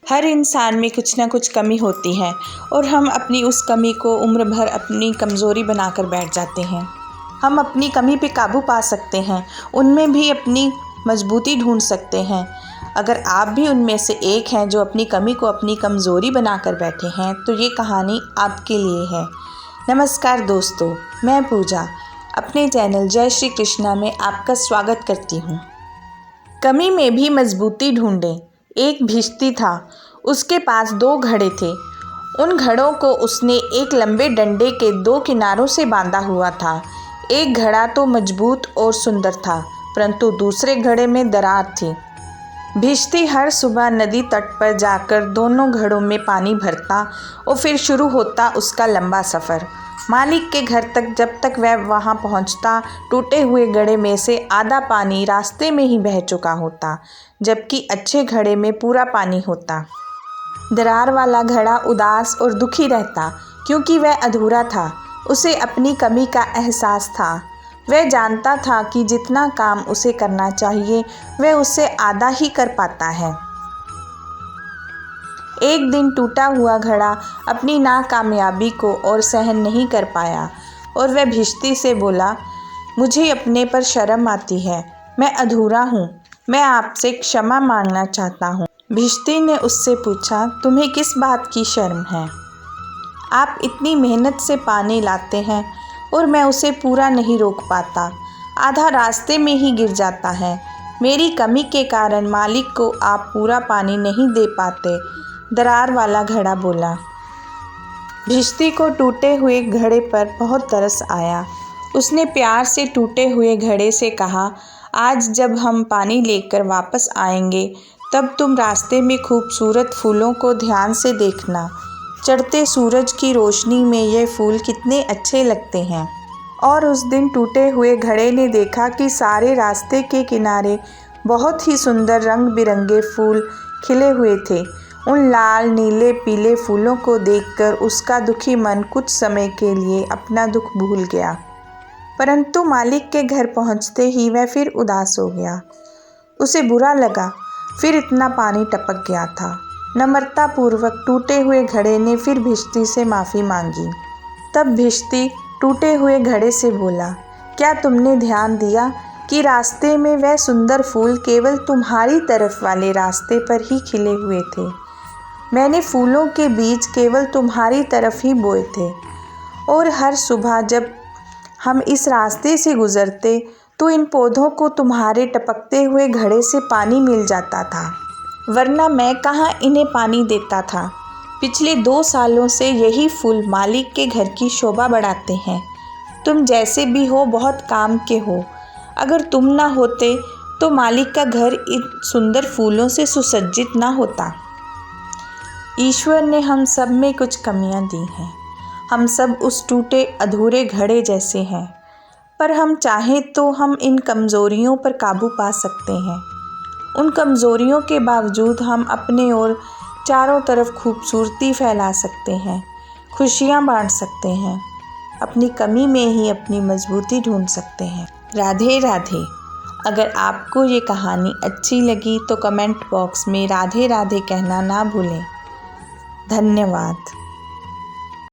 हर इंसान में कुछ ना कुछ कमी होती है और हम अपनी उस कमी को उम्र भर अपनी कमज़ोरी बनाकर बैठ जाते हैं। हम अपनी कमी पे काबू पा सकते हैं, उनमें भी अपनी मजबूती ढूंढ सकते हैं। अगर आप भी उनमें से एक हैं जो अपनी कमी को अपनी कमज़ोरी बनाकर बैठे हैं, तो ये कहानी आपके लिए है। नमस्कार दोस्तों, मैं पूजा अपने चैनल जय श्री कृष्णा में आपका स्वागत करती हूँ। कमी में भी मजबूती ढूंढें। एक भिश्ती था, उसके पास 2 घड़े थे। उन घड़ों को उसने एक लंबे डंडे के 2 किनारों से बांधा हुआ था। एक घड़ा तो मजबूत और सुंदर था, परंतु दूसरे घड़े में दरार थी। भिश्ती हर सुबह नदी तट पर जाकर दोनों घड़ों में पानी भरता और फिर शुरू होता उसका लंबा सफ़र। मालिक के घर तक जब तक वह वहां पहुंचता, टूटे हुए घड़े में से आधा पानी रास्ते में ही बह चुका होता, जबकि अच्छे घड़े में पूरा पानी होता। दरार वाला घड़ा उदास और दुखी रहता, क्योंकि वह अधूरा था। उसे अपनी कमी का एहसास था। वह जानता था कि जितना काम उसे करना चाहिए, वह उससे आधा ही कर पाता है। एक दिन टूटा हुआ घड़ा अपनी नाकामयाबी को और सहन नहीं कर पाया और वह भिश्ती से बोला, मुझे अपने पर शर्म आती है, मैं अधूरा हूँ, मैं आपसे क्षमा मांगना चाहता हूँ। भिश्ती ने उससे पूछा, तुम्हें किस बात की शर्म है? आप इतनी मेहनत से पानी लाते हैं और मैं उसे पूरा नहीं रोक पाता, आधा रास्ते में ही गिर जाता है। मेरी कमी के कारण मालिक को आप पूरा पानी नहीं दे पाते, दरार वाला घड़ा बोला। भिश्ती को टूटे हुए घड़े पर बहुत तरस आया। उसने प्यार से टूटे हुए घड़े से कहा, आज जब हम पानी लेकर वापस आएंगे, तब तुम रास्ते में खूबसूरत फूलों को ध्यान से देखना। चढ़ते सूरज की रोशनी में ये फूल कितने अच्छे लगते हैं। और उस दिन टूटे हुए घड़े ने देखा कि सारे रास्ते के किनारे बहुत ही सुंदर रंग बिरंगे फूल खिले हुए थे। उन लाल, नीले, पीले फूलों को देखकर उसका दुखी मन कुछ समय के लिए अपना दुख भूल गया, परंतु मालिक के घर पहुंचते ही वह फिर उदास हो गया। उसे बुरा लगा, फिर इतना पानी टपक गया था। नम्रतापूर्वक टूटे हुए घड़े ने फिर भिश्ती से माफ़ी मांगी। तब भिश्ती टूटे हुए घड़े से बोला, क्या तुमने ध्यान दिया कि रास्ते में वह सुंदर फूल केवल तुम्हारी तरफ वाले रास्ते पर ही खिले हुए थे? मैंने फूलों के बीज केवल तुम्हारी तरफ ही बोए थे, और हर सुबह जब हम इस रास्ते से गुजरते तो इन पौधों को तुम्हारे टपकते हुए घड़े से पानी मिल जाता था, वरना मैं कहाँ इन्हें पानी देता था। पिछले 2 सालों से यही फूल मालिक के घर की शोभा बढ़ाते हैं। तुम जैसे भी हो बहुत काम के हो। अगर तुम ना होते तो मालिक का घर इन सुंदर फूलों से सुसज्जित ना होता। ईश्वर ने हम सब में कुछ कमियां दी हैं। हम सब उस टूटे अधूरे घड़े जैसे हैं, पर हम चाहें तो हम इन कमज़ोरियों पर काबू पा सकते हैं। उन कमज़ोरियों के बावजूद हम अपने और चारों तरफ खूबसूरती फैला सकते हैं, खुशियाँ बांट सकते हैं, अपनी कमी में ही अपनी मजबूती ढूंढ सकते हैं। राधे राधे। अगर आपको ये कहानी अच्छी लगी तो कमेंट बॉक्स में राधे राधे कहना ना भूलें। धन्यवाद।